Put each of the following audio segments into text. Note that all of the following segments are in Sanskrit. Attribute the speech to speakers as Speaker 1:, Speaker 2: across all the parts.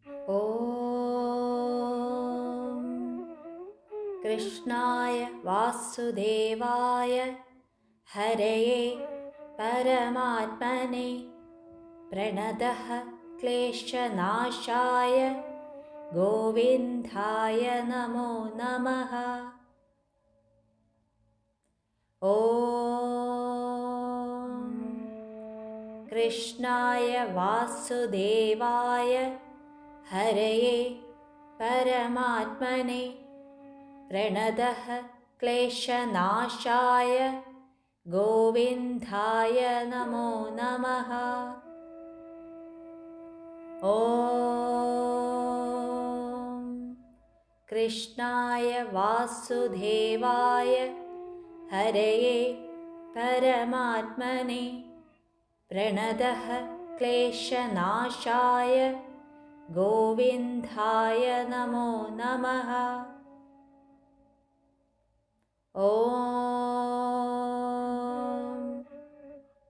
Speaker 1: ॐ कृष्णाय वासुदेवाय हरये परमात्मने प्रणतः क्लेशनाशाय गोविन्दाय नमो नमः। ॐ कृष्णाय वासुदेवाय हरये परमात्मने प्रणतः क्लेशनाशाय गोविन्दाय नमो नमः। ॐ कृष्णाय वासुदेवाय हरये परमात्मने प्रणतः क्लेशनाशाय गोविन्दाय नमो नमः। ॐ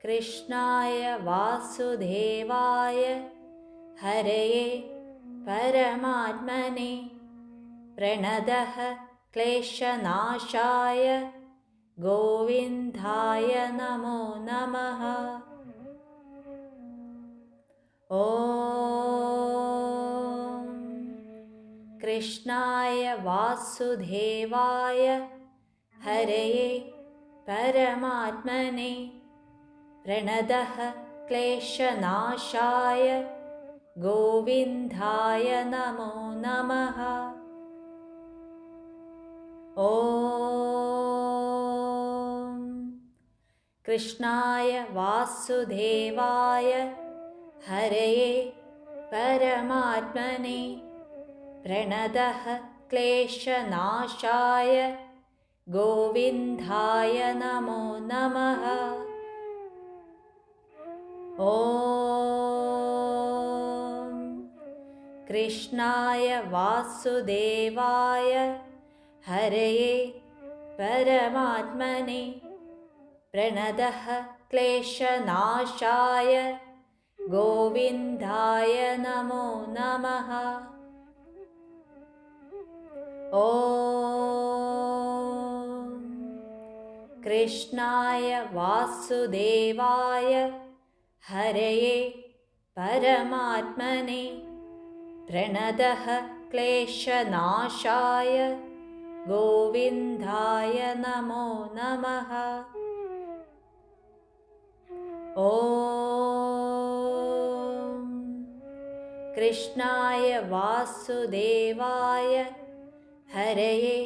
Speaker 1: कृष्णाय वासुदेवाय हरये परमात्मने प्रणतः क्लेशनाशाय गोविन्दाय नमो नमः। ॐ कृष्णाय वासुदेवाय हरये परमात्मने प्रणतः क्लेशनाशाय गोविन्दाय नमो नमः। ॐ कृष्णाय वासुदेवाय हरये परमात्मने प्रणतः क्लेशनाशाय गोविन्दाय नमो नमः। ॐ कृष्णाय वासुदेवाय हरये परमात्मने प्रणतः क्लेशनाशाय गोविन्दाय नमो नमः। ॐ कृष्णाय वासुदेवाय हरये परमात्मने प्रणतः क्लेशनाशाय गोविन्दाय नमो नमः। ॐ कृष्णाय वासुदेवाय हरये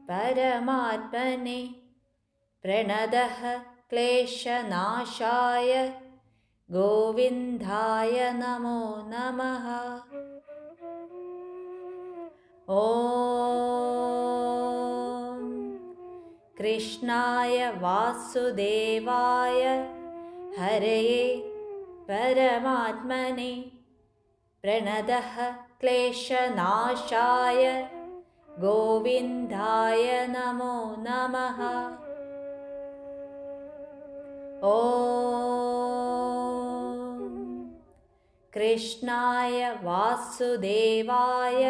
Speaker 1: परमात्मने प्रणतः क्लेशनाशाय गोविन्दाय नमो नमः। ॐ कृष्णाय वासुदेवाय हरये परमात्मने प्रणतः क्लेशनाशाय गोविन्दाय नमो नमः। ॐ कृष्णाय वासुदेवाय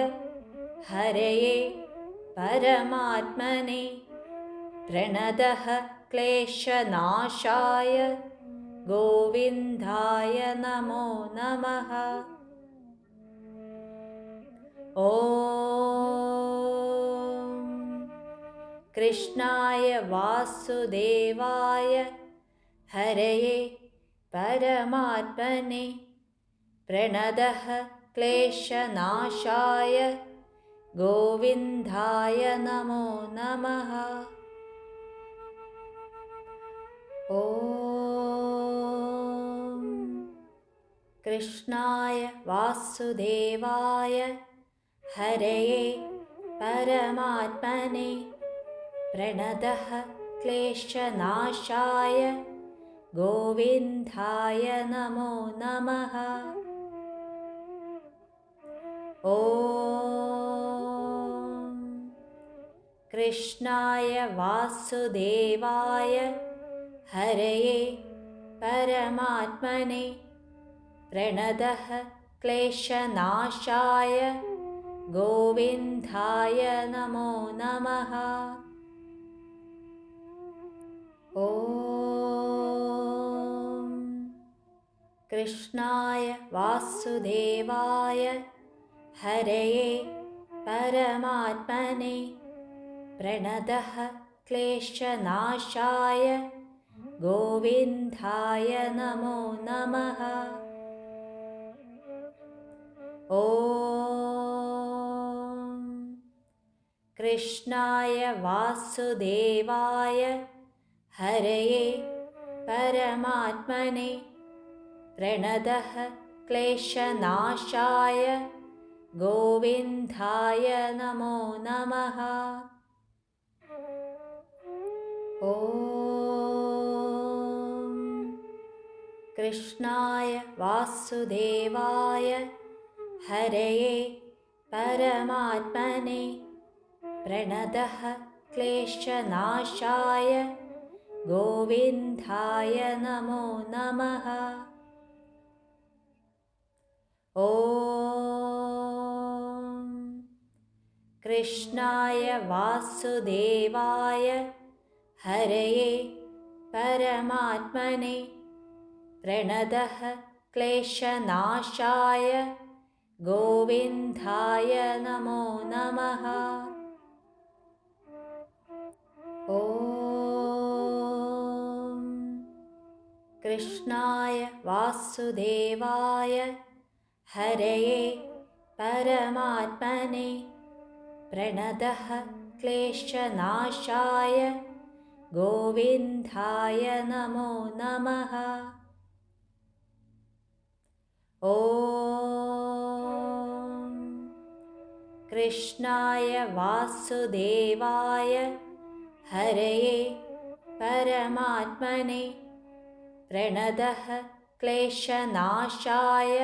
Speaker 1: हरये परमात्मने प्रणतः क्लेशनाशाय गोविन्दाय नमो नमः। ॐ कृष्णाय वासुदेवाय हरये परमात्मने प्रणतः क्लेशनाशाय गोविन्दाय नमो नमः। ॐ कृष्णाय वासुदेवाय हरये परमात्मने प्रणतः क्लेशनाशाय गोविन्दाय नमो नमः। ॐ कृष्णाय वासुदेवाय हरये परमात्मने प्रणतः क्लेशनाशाय गोविन्दाय नमो नमः। ॐ कृष्णाय वासुदेवाय हरये परमात्मने प्रणतः क्लेशनाशाय गोविन्दाय नमो नमः। ॐ कृष्णाय वासुदेवाय हरये परमात्मने प्रणतः क्लेशनाशाय गोविन्दाय नमो नमः। ॐ कृष्णाय वासुदेवाय हरये परमात्मने प्रणतः क्लेशनाशाय गोविन्दाय नमो नमः। ॐ कृष्णाय वासुदेवाय हरये परमात्मने प्रणतः क्लेशनाशाय गोविन्दाय नमो नमः। ॐ कृष्णाय वासुदेवाय हरये परमात्मने प्रणतः क्लेशनाशाय गोविन्दाय नमो नमः। ॐ कृष्णाय वासुदेवाय हरये परमात्मने प्रणतः क्लेशनाशाय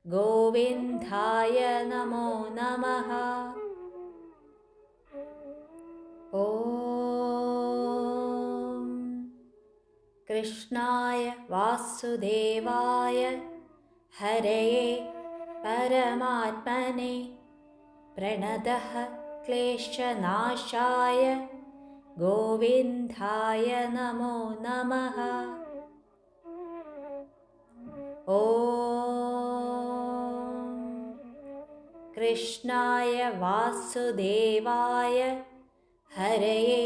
Speaker 1: गोविन्दाय नमो नमः। ॐ कृष्णाय वासुदेवाय हरये परमात्मने प्रणतः क्लेशनाशाय गोविन्दाय नमो नमः। ॐ कृष्णाय वासुदेवाय हरये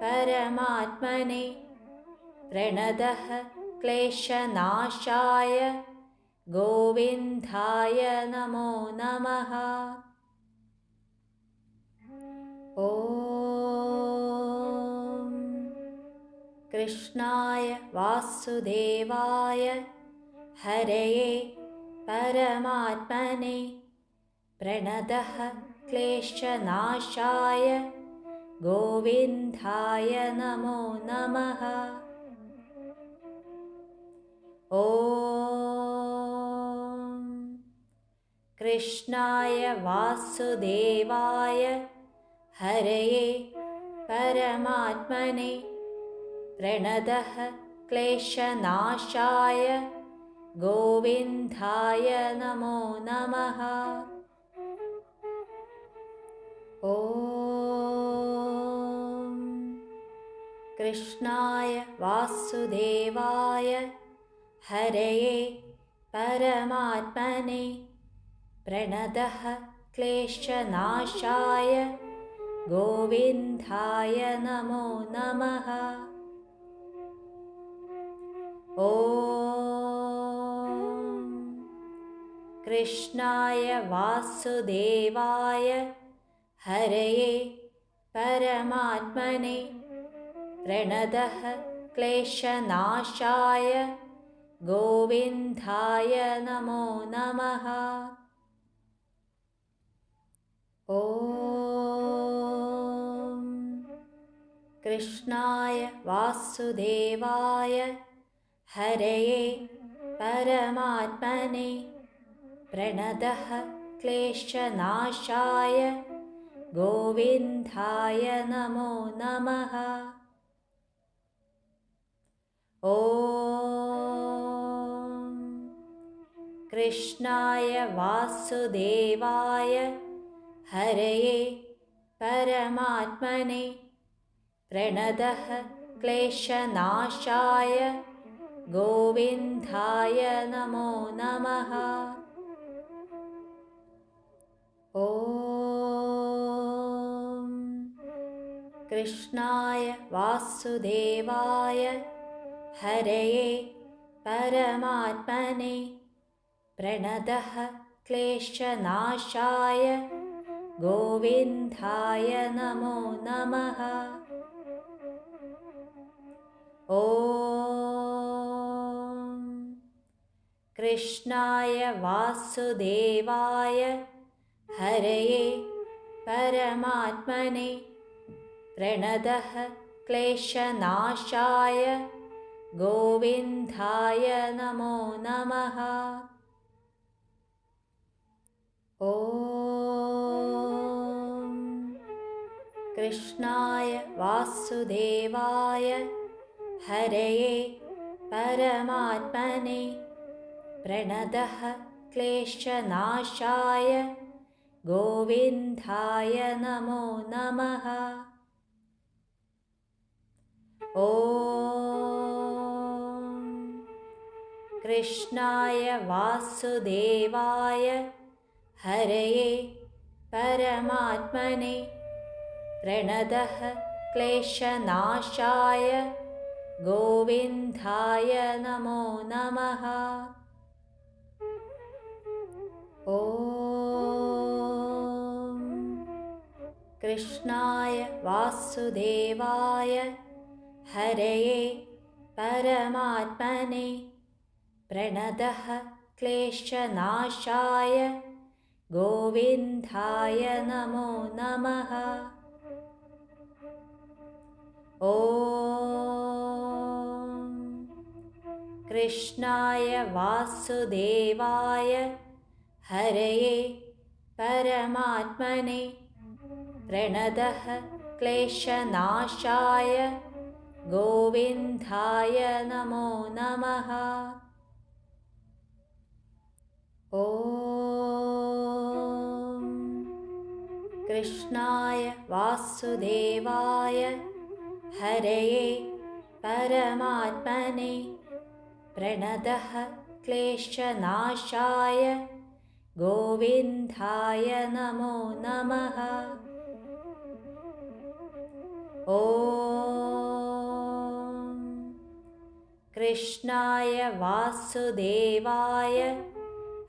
Speaker 1: परमात्मने प्रणतः क्लेशनाशाय गोविन्दाय नमो नमः। ॐ कृष्णाय वासुदेवाय हरये परमात्मने प्रणतः क्लेशनाशाय गोविन्दाय नमो नमः। ॐ कृष्णाय वासुदेवाय हरये परमात्मने प्रणतः क्लेशनाशाय गोविन्दाय नमो नमः। ॐ कृष्णाय वासुदेवाय हरये परमात्मने प्रणतः क्लेशनाशाय गोविन्दाय नमो नमः। ॐ कृष्णाय वासुदेवाय हरये परमात्मने प्रणतः क्लेशनाशाय गोविन्दाय नमो नमः। ॐ कृष्णाय वासुदेवाय हरये परमात्मने प्रणतः क्लेशनाशाय गोविन्दाय नमो नमः। ॐ कृष्णाय वासुदेवाय हरये परमात्मने प्रणतः क्लेशनाशाय गोविन्दाय नमो नमः। ॐ कृष्णाय वासुदेवाय हरये परमात्मने प्रणतः क्लेशनाशाय गोविन्दाय नमो नमः। ॐ कृष्णाय वासुदेवाय हरये परमात्मने प्रणतः क्लेशनाशाय गोविन्दाय नमो नमः। ॐ कृष्णाय वासुदेवाय हरये परमात्मने प्रणतः क्लेशनाशाय गोविन्दाय नमो नमः। ॐ कृष्णाय वासुदेवाय हरये परमात्मने प्रणतः क्लेशनाशाय गोविन्दाय नमो नमः। ॐ कृष्णाय वासुदेवाय हरये परमात्मने प्रणतः क्लेशनाशाय गोविन्दाय नमो नमः। ॐ कृष्णाय वासुदेवाय हरये परमात्मने प्रणतः क्लेशनाशाय गोविन्दाय नमो नमः। ॐ कृष्णाय वासुदेवाय हरये परमात्मने प्रणतः क्लेशनाशाय गोविन्दाय नमो नमः। ॐ कृष्णाय वासुदेवाय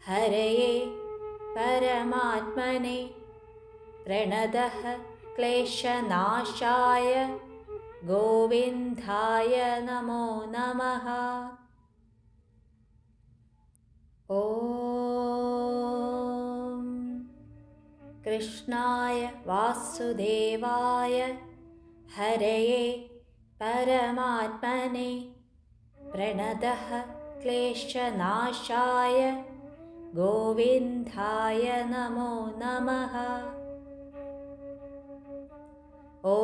Speaker 1: हरये परमात्मने प्रणतः क्लेशनाशाय गोविन्दाय नमो नमः। ॐ कृष्णाय वासुदेवाय हरये परमात्मने प्रणतः क्लेशनाशाय गोविन्दाय नमो नमः। ॐ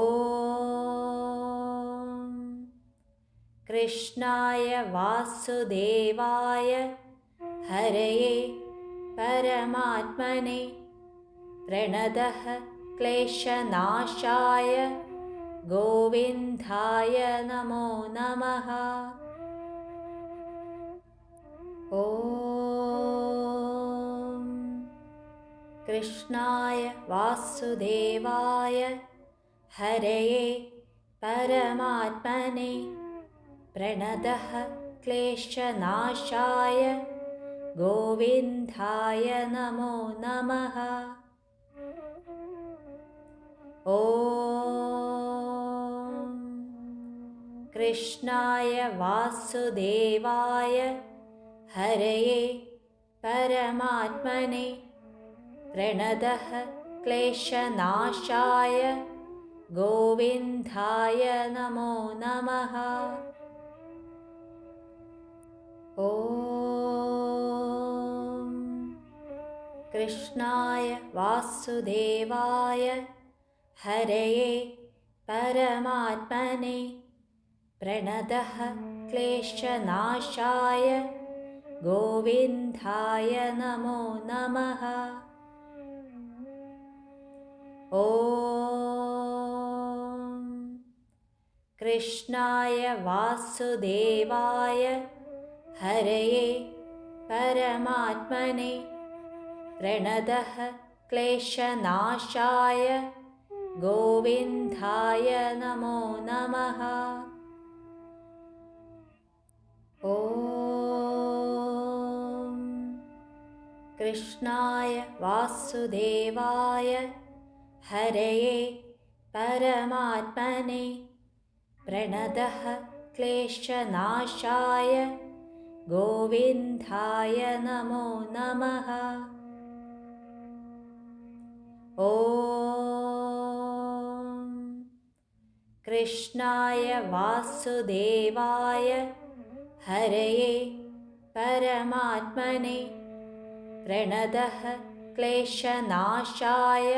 Speaker 1: कृष्णाय वासुदेवाय हरये परमात्मने प्रणतः क्लेशनाशाय गोविन्दाय नमो नमः। ॐ कृष्णाय वासुदेवाय हरये परमात्मने प्रणतः क्लेशनाशाय गोविन्दाय नमो नमः। ॐ कृष्णाय वासुदेवाय हरये परमात्मने प्रणतः क्लेशनाशाय गोविन्दाय नमो नमः। ॐ कृष्णाय वासुदेवाय हरये परमात्मने प्रणतः क्लेशनाशाय गोविन्दाय नमो नमः। ॐ कृष्णाय वासुदेवाय हरये परमात्मने प्रणतः क्लेशनाशाय गोविन्दाय नमो नमः। ॐ कृष्णाय वासुदेवाय हरये परमात्मने प्रणतः क्लेशनाशाय गोविन्दाय नमो नमः। ॐ कृष्णाय वासुदेवाय हरये परमात्मने प्रणतः क्लेशनाशाय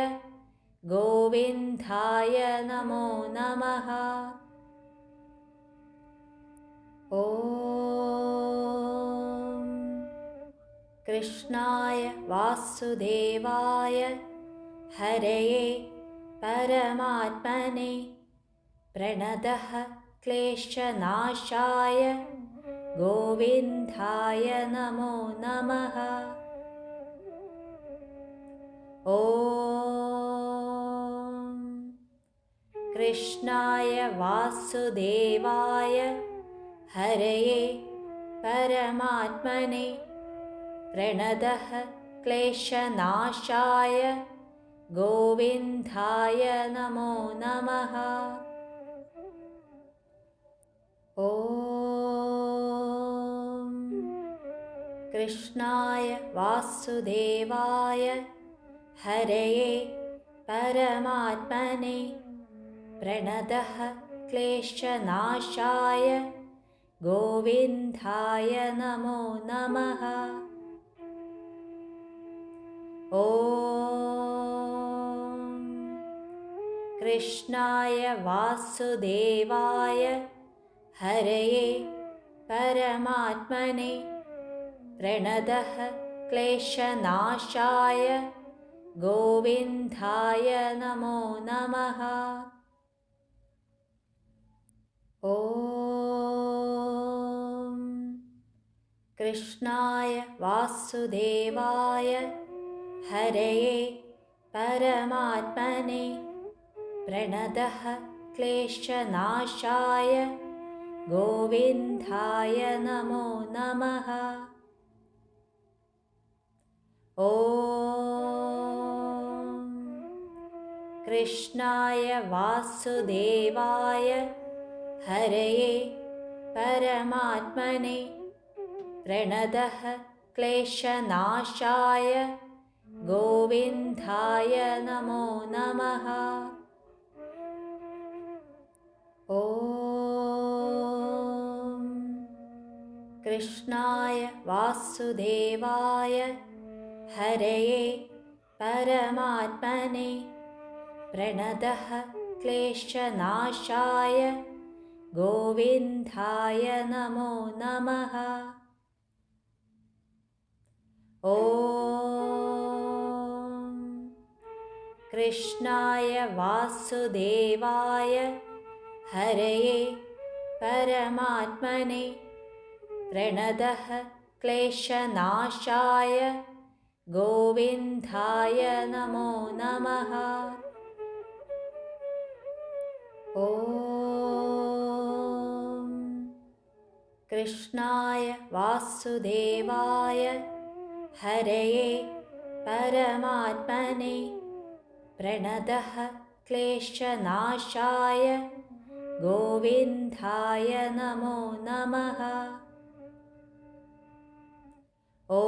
Speaker 1: गोविन्दाय नमो नमः। ॐ कृष्णाय वासुदेवाय हरये परमात्मने प्रणतः क्लेशनाशाय गोविन्दाय नमो नमः। ॐ कृष्णाय वासुदेवाय हरये परमात्मने प्रणतः क्लेशनाशाय गोविन्दाय नमो नमः। ॐ कृष्णाय वासुदेवाय हरये परमात्मने प्रणतः क्लेशनाशाय गोविन्दाय नमो नमः। ॐ कृष्णाय वासुदेवाय हरये परमात्मने प्रणतः क्लेशनाशाय गोविन्दाय नमो नमः। ॐ कृष्णाय वासुदेवाय हरये परमात्मने प्रणतः क्लेशनाशाय गोविन्दाय नमो नमः। ॐ कृष्णाय वासुदेवाय हरये परमात्मने प्रणतः क्लेशनाशाय गोविन्दाय नमो नमः। ॐ कृष्णाय वासुदेवाय हरये परमात्मने प्रणतः क्लेशनाशाय गोविन्दाय नमो नमः। ॐ कृष्णाय वासुदेवाय हरये परमात्मने प्रणतः क्लेशनाशाय गोविन्दाय नमो नमः। ॐ कृष्णाय वासुदेवाय हरये परमात्मने प्रणतः क्लेशनाशाय गोविन्दाय नमो नमः। ॐ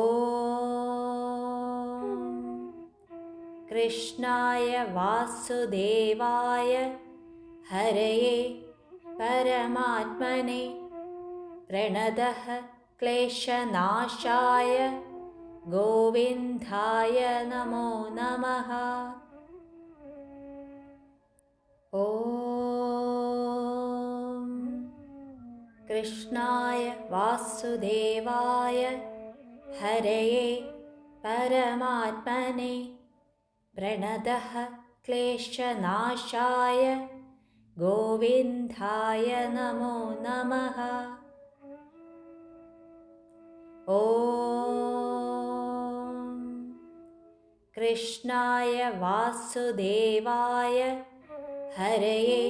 Speaker 1: कृष्णाय वासुदेवाय हरये परमात्मने प्रणतः क्लेशनाशाय गोविन्दाय नमो नमः। ॐ कृष्णाय वासुदेवाय हरये परमात्मने प्रणतः क्लेशनाशाय गोविन्दाय नमो नमः। ॐ कृष्णाय वासुदेवाय हरये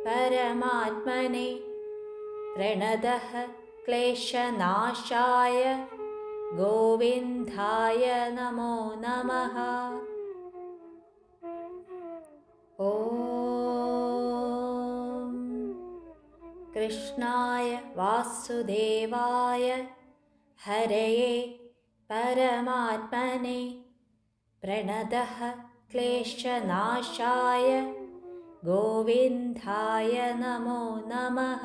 Speaker 1: परमात्मने प्रणतः क्लेशनाशाय गोविन्दाय नमो नमः। ॐ कृष्णाय वासुदेवाय हरये परमात्मने प्रणतः क्लेशनाशाय गोविन्दाय नमो नमः।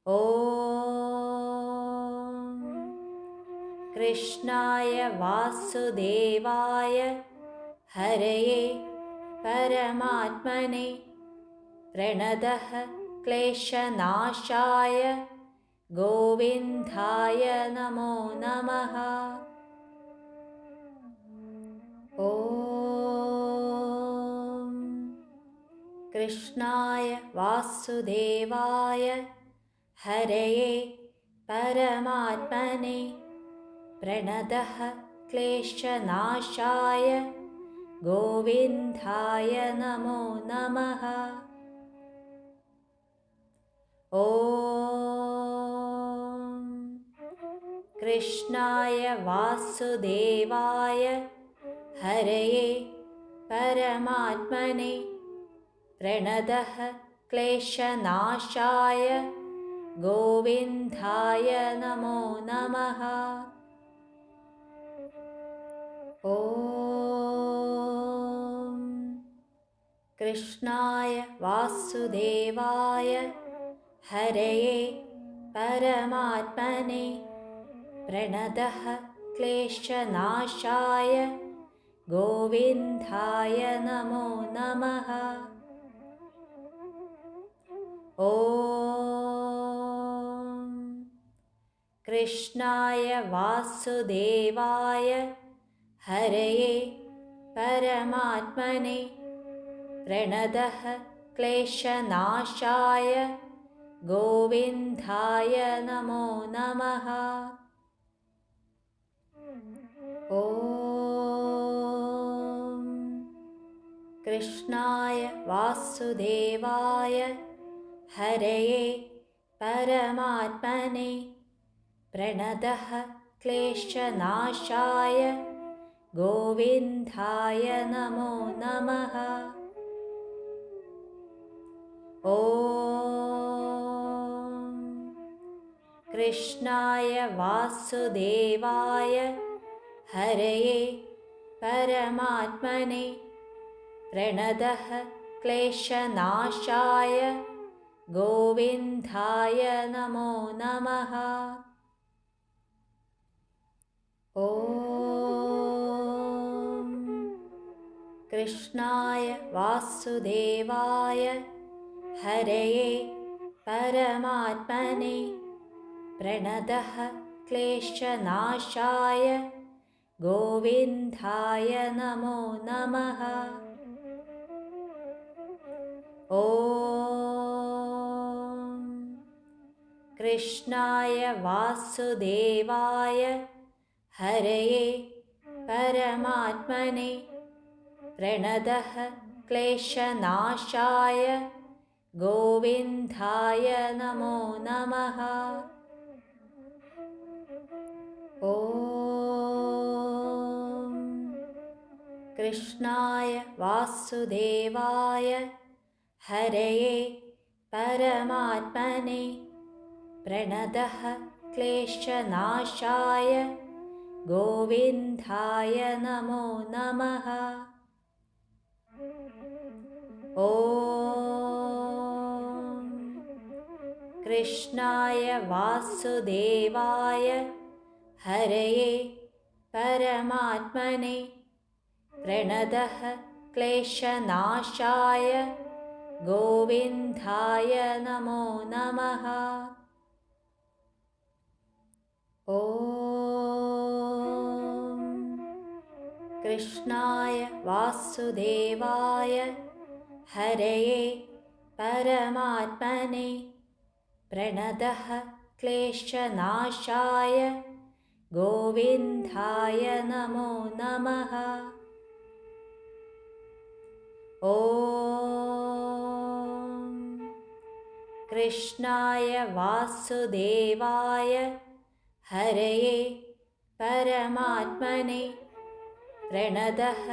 Speaker 1: ॐ कृष्णाय वासुदेवाय हरये परमात्मने प्रणतः क्लेशनाशाय गोविन्दाय नमो नमः। ॐ कृष्णाय वासुदेवाय हरये परमात्मने प्रणतः क्लेशनाशाय गोविन्दाय नमो नमः। ॐ कृष्णाय वासुदेवाय हरये परमात्मने प्रणतः क्लेशनाशाय गोविन्दाय नमो नमः। ॐ कृष्णाय वासुदेवाय हरये परमात्मने प्रणतः क्लेशनाशाय गोविन्दाय नमो नमः। ॐ कृष्णाय वासुदेवाय हरये परमात्मने प्रणतः क्लेशनाशाय गोविन्दाय नमो नमः। ॐ कृष्णाय वासुदेवाय हरये परमात्मने प्रणतः क्लेशनाशाय गोविन्दाय नमो नमः। ॐ कृष्णाय वासुदेवाय हरये परमात्मने प्रणतः क्लेशनाशाय गोविन्दाय नमो नमः। ॐ कृष्णाय वासुदेवाय हरये परमात्मने प्रणतः क्लेशनाशाय गोविन्दाय नमो नमः। ॐ कृष्णाय वासुदेवाय हरये परमात्मने प्रणतः क्लेशनाशाय गोविन्दाय नमो नमः। ॐ कृष्णाय वासुदेवाय हरये परमात्मने प्रणतः क्लेशनाशाय गोविन्दाय नमो नमः। ॐ कृष्णाय वासुदेवाय हरये परमात्मने प्रणतः क्लेशनाशाय गोविन्दाय नमो नमः। कृष्णाय वासुदेवाय हरये परमात्मने प्रणतः क्लेशनाशाय गोविन्दाय नमो नमः। ॐ कृष्णाय वासुदेवाय हरये परमात्मने प्रणतः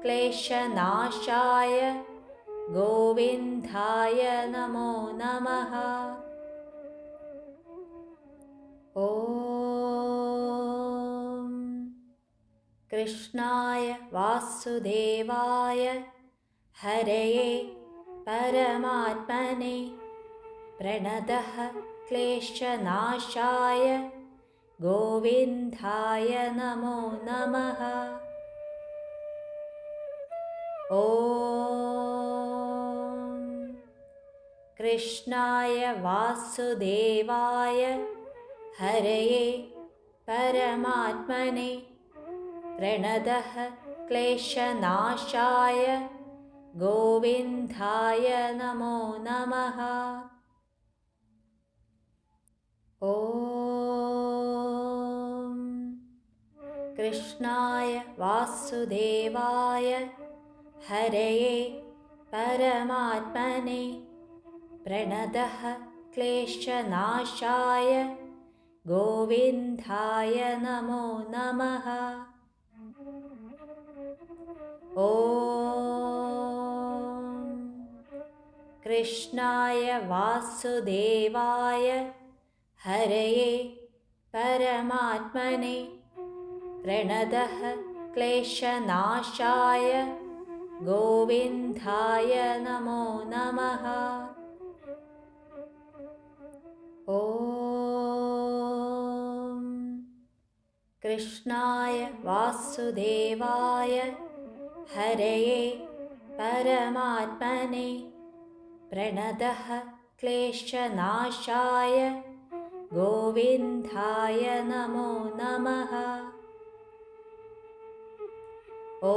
Speaker 1: क्लेशनाशाय गोविन्दाय नमो नमः। ॐ कृष्णाय वासुदेवाय हरये परमात्मने प्रणतः क्लेशनाशाय गोविन्दाय नमो नमः। ॐ कृष्णाय वासुदेवाय हरये परमात्मने प्रणतः क्लेशनाशाय गोविन्दाय नमो नमः। ॐ कृष्णाय वासुदेवाय हरये परमात्मने प्रणतः क्लेशनाशाय गोविन्दाय नमो नमः। ॐ कृष्णाय वासुदेवाय हरये परमात्मने प्रणतः क्लेशनाशाय गोविन्दाय नमो नमः। ॐ कृष्णाय वासुदेवाय हरये परमात्मने प्रणतः क्लेशनाशाय गोविन्दाय नमो नमः। ॐ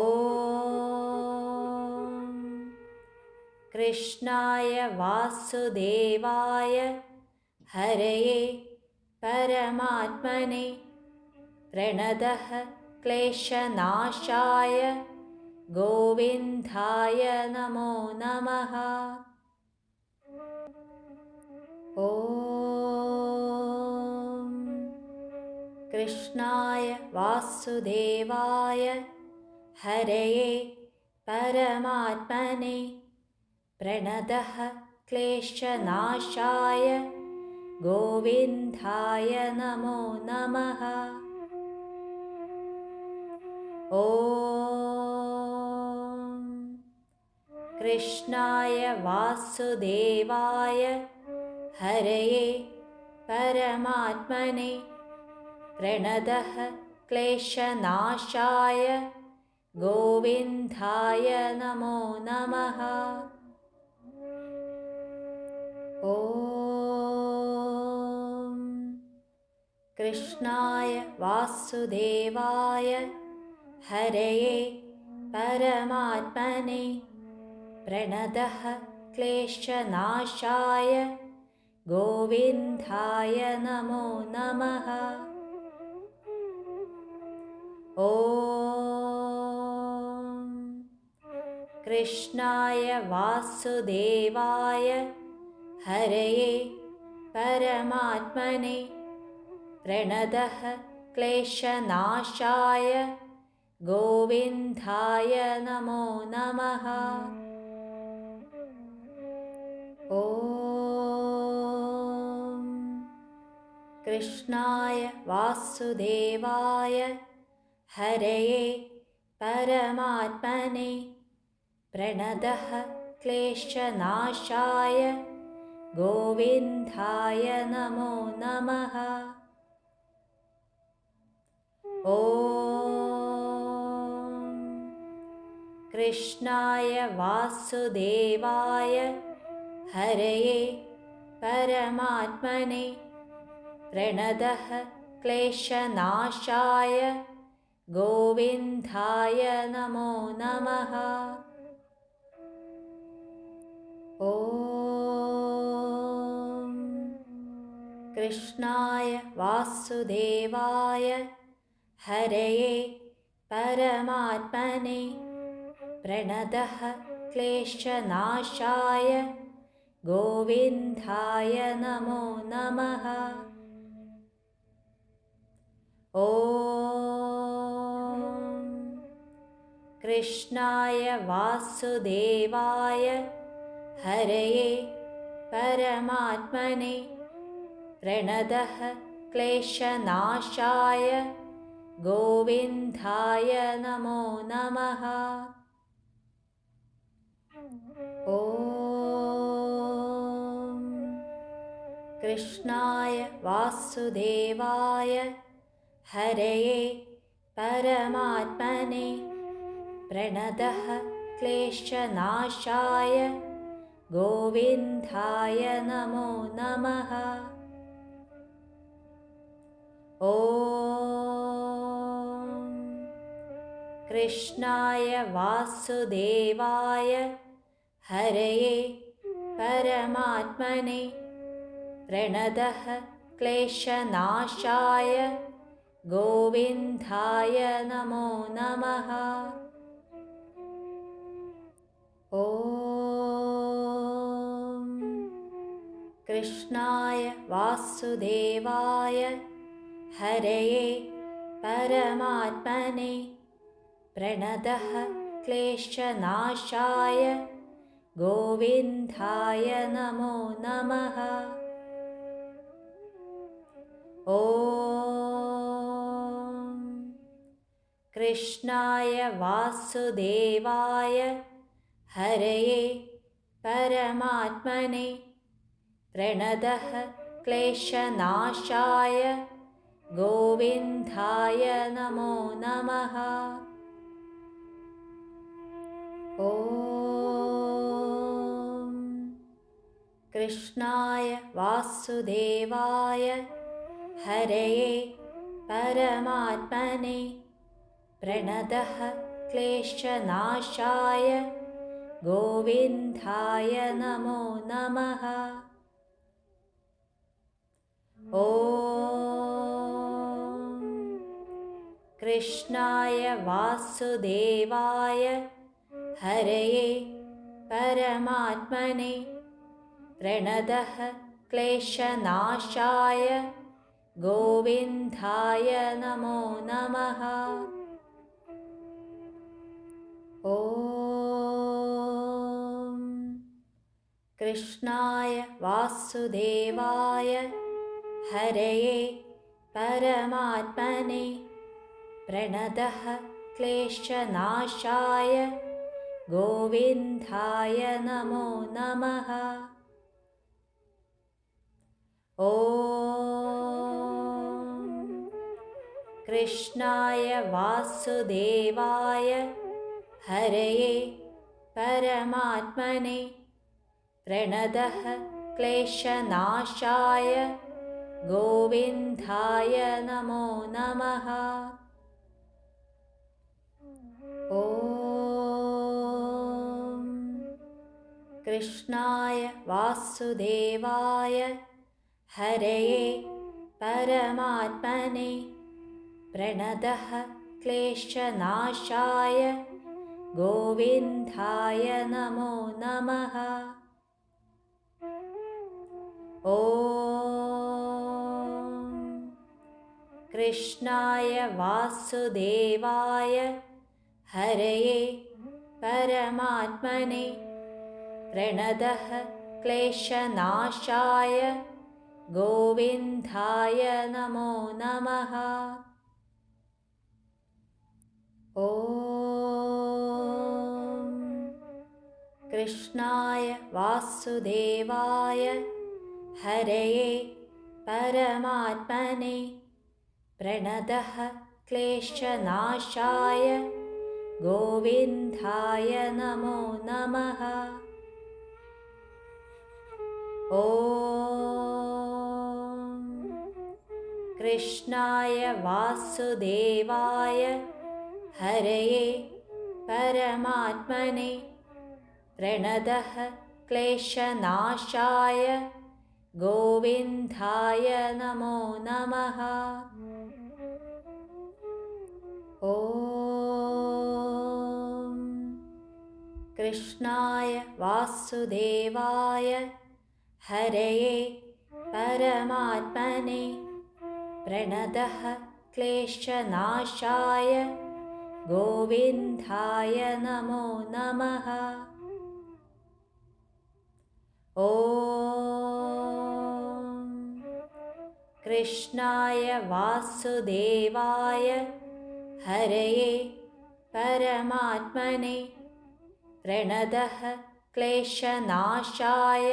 Speaker 1: कृष्णाय वासुदेवाय हरये परमात्मने प्रणतः क्लेशनाशाय गोविन्दाय नमो नमः। ॐ कृष्णाय वासुदेवाय हरये परमात्मने प्रणतः क्लेशनाशाय गोविन्दाय नमो नमः। ॐ कृष्णाय वासुदेवाय हरये परमात्मने प्रणतः क्लेशनाशाय गोविन्दाय नमो नमः। ॐ कृष्णाय वासुदेवाय हरये परमात्मने प्रणतः क्लेशनाशाय गोविन्दाय नमो नमः। ॐ कृष्णाय वासुदेवाय हरये परमात्मने प्रणतः क्लेशनाशाय गोविन्दाय नमो नमः। ॐ कृष्णाय वासुदेवाय हरये परमात्मने प्रणतः क्लेशनाशाय गोविन्दाय नमो नमः। ॐ कृष्णाय वासुदेवाय हरये परमात्मने प्रणतः क्लेशनाशाय गोविन्दाय नमो नमः। ॐ कृष्णाय वासुदेवाय हरये परमात्मने प्रणतः क्लेशनाशाय गोविन्दाय नमो नमः। ॐ कृष्णाय वासुदेवाय हरये परमात्मने प्रणतः क्लेशनाशाय गोविन्दाय नमो नमः। ॐ कृष्णाय वासुदेवाय हरये परमात्मने प्रणतः क्लेशनाशाय गोविन्दाय नमो नमः। ॐ कृष्णाय वासुदेवाय हरये परमात्मने प्रणतः क्लेशनाशाय गोविन्दाय नमो नमः। ॐ कृष्णाय वासुदेवाय हरये परमात्मने प्रणतः क्लेशनाशाय गोविन्दाय नमो नमः। ॐ कृष्णाय वासुदेवाय हरये परमात्मने प्रणतः क्लेशनाशाय गोविन्दाय नमो नमः। ॐ कृष्णाय वासुदेवाय हरये परमात्मने प्रणतः क्लेशनाशाय गोविन्दाय नमो नमः। ॐ कृष्णाय वासुदेवाय हरये परमात्मने प्रणतः क्लेशनाशाय गोविन्दाय नमो नमः। ॐ कृष्णाय वासुदेवाय हरये परमात्मने प्रणतः क्लेशनाशाय गोविन्दाय नमो नमः। ॐ कृष्णाय वासुदेवाय हरये परमात्मने प्रणतः क्लेशनाशाय गोविन्दाय नमो नमः। ॐ कृष्णाय वासुदेवाय हरये परमात्मने प्रणतः क्लेशनाशाय गोविन्दाय नमो नमः। ॐ कृष्णाय वासुदेवाय हरये परमात्मने प्रणतः क्लेशनाशाय गोविन्दाय नमो नमः। ॐ कृष्णाय वासुदेवाय हरये परमात्मने प्रणतः क्लेशनाशाय गोविन्दाय नमो नमः। ॐ कृष्णाय वासुदेवाय हरये परमात्मने प्रणतः क्लेशनाशाय गोविन्दाय नमो नमः। ॐ कृष्णाय वासुदेवाय हरये परमात्मने प्रणतः क्लेशनाशाय गोविन्दाय नमो नमः। ॐ कृष्णाय वासुदेवाय हरये परमात्मने प्रणतः क्लेशनाशाय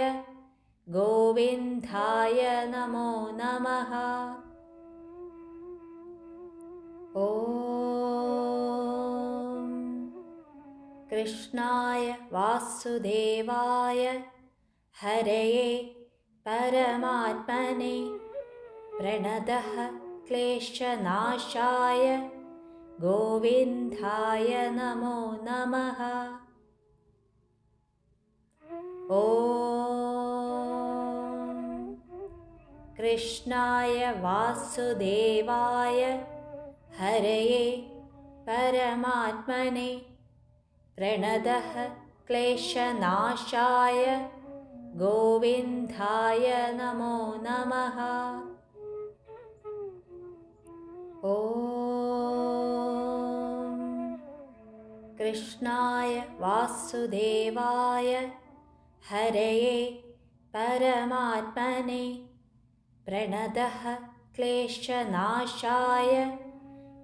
Speaker 1: गोविन्दाय नमो नमः। ॐ कृष्णाय वासुदेवाय हरये परमात्मने प्रणतः क्लेशनाशाय गोविन्दाय नमो नमः। ॐ कृष्णाय वासुदेवाय हरये परमात्मने प्रणतः क्लेशनाशाय गोविन्दाय नमो नमः। ॐ कृष्णाय वासुदेवाय हरये परमात्मने प्रणतः क्लेशनाशाय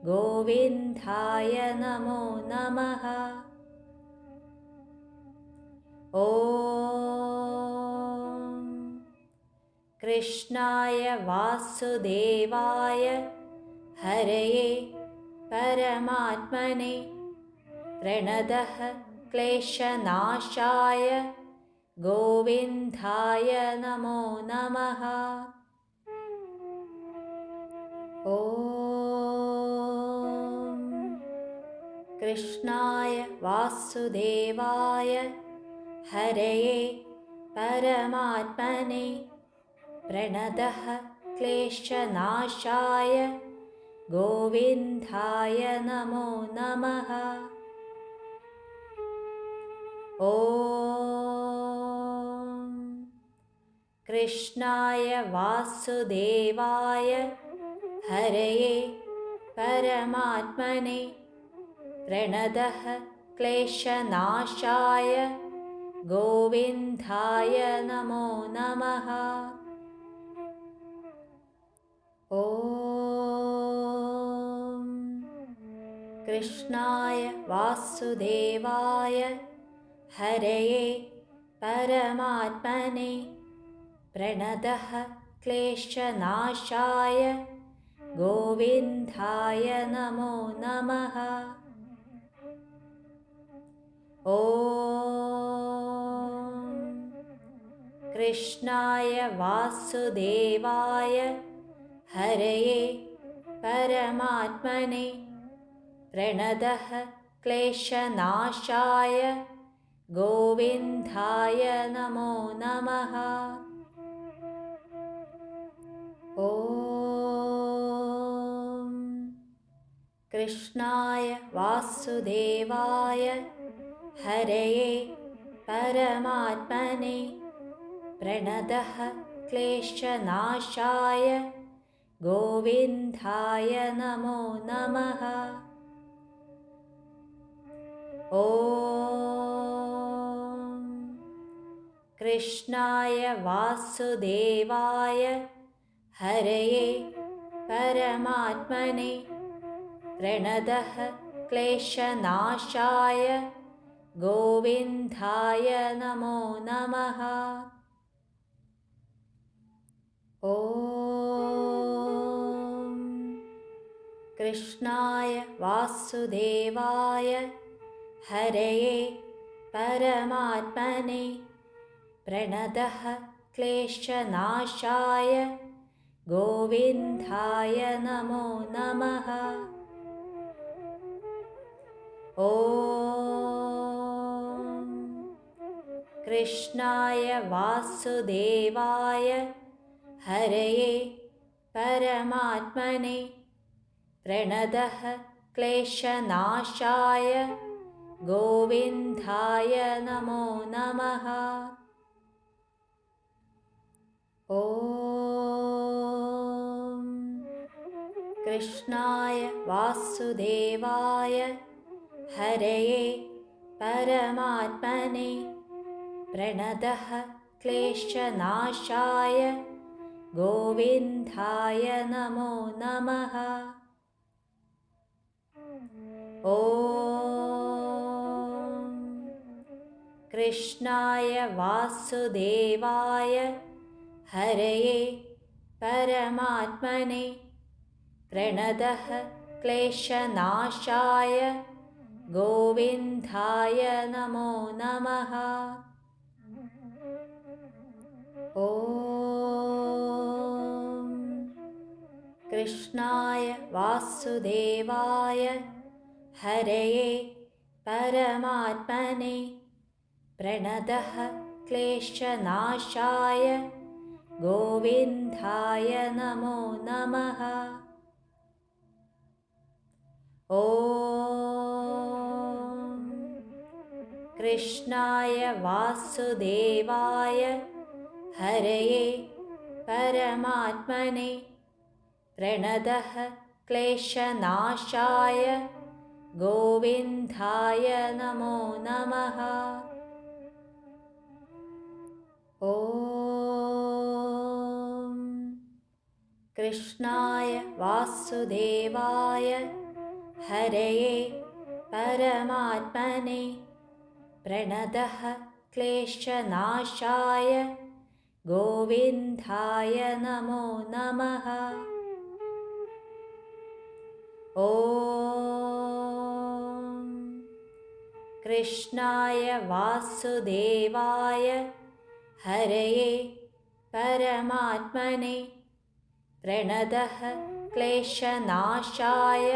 Speaker 1: गोविन्दाय नमो नमः। ॐ कृष्णाय वासुदेवाय हरये परमात्मने प्रणतः क्लेशनाशाय गोविन्दाय नमो नमः। ॐ कृष्णाय वासुदेवाय हरये परमात्मने प्रणतः क्लेशनाशाय गोविन्दाय नमो नमः। ॐ कृष्णाय वासुदेवाय हरये परमात्मने प्रणतः क्लेशनाशाय गोविन्दाय नमो नमः। ॐ कृष्णाय वासुदेवाय हरये परमात्मने प्रणतः क्लेशनाशाय गोविन्दाय नमो नमः। ॐ कृष्णाय वासुदेवाय हरये परमात्मने प्रणतः क्लेशनाशाय गोविन्दाय नमो नमः। ॐ कृष्णाय वासुदेवाय हरये परमात्मने प्रणतः क्लेशनाशाय गोविन्दाय नमो नमः। ॐ कृष्णाय वासुदेवाय हरये परमात्मने प्रणतः क्लेशनाशाय गोविन्दाय नमो नमः। ॐ कृष्णाय वासुदेवाय हरये परमात्मने प्रणतः क्लेशनाशाय गोविन्दाय नमो नमः। ॐ कृष्णाय वासुदेवाय हरये परमात्मने प्रणतः क्लेशनाशाय गोविन्दाय नमो नमः। ॐ कृष्णाय वासुदेवाय हरये परमात्मने प्रणतः क्लेशनाशाय गोविन्दाय नमो नमः। ॐ कृष्णाय वासुदेवाय हरये परमात्मने प्रणतः क्लेशनाशाय गोविन्दाय नमो नमः। ॐ कृष्णाय वासुदेवाय हरये परमात्मने प्रणतः क्लेशनाशाय गोविन्दाय नमो नमः। ॐ कृष्णाय वासुदेवाय हरये परमात्मने प्रणतः क्लेशनाशाय गोविन्दाय नमो नमः। ॐ कृष्णाय वासुदेवाय हरये परमात्मने प्रणतः क्लेशनाशाय गोविन्दाय नमो नमः। ॐ कृष्णाय वासुदेवाय हरये परमात्मने प्रणतः क्लेशनाशाय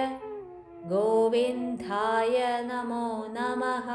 Speaker 1: गोविन्दाय नमो नमः।